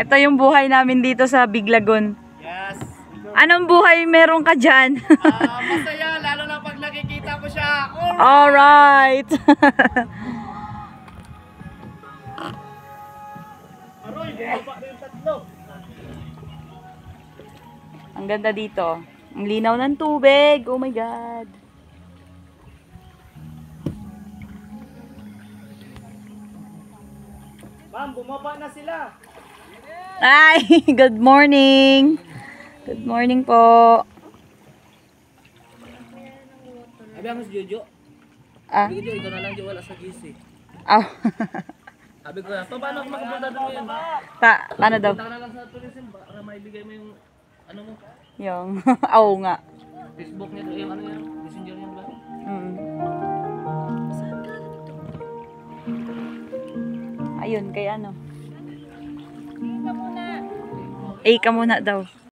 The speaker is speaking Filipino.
Ito yung buhay namin dito sa Biglagon. Yes. Anong buhay meron ka dyan? Masaya, lalo na pag nakikita ko siya. Alright! Aroy, bumaba na yung tatlo. Ang ganda dito. Ang linaw ng tubig. Oh my God. Ma'am, bumaba na sila. Ay, good morning. Good morning po. Abi ang si Jojo. Ah. Jojo, ikaw na lang di wala sa GC. Oh. Sabi ko na, paano ako makapunta doon ngayon? Paano daw? Punta ka na lang sa tourism para maibigay mo yung ano mo, Yung, oo nga. Facebook niya, yung ano yan, messenger niya ba? Mm. Ayun, kay ano? A ka muna daw.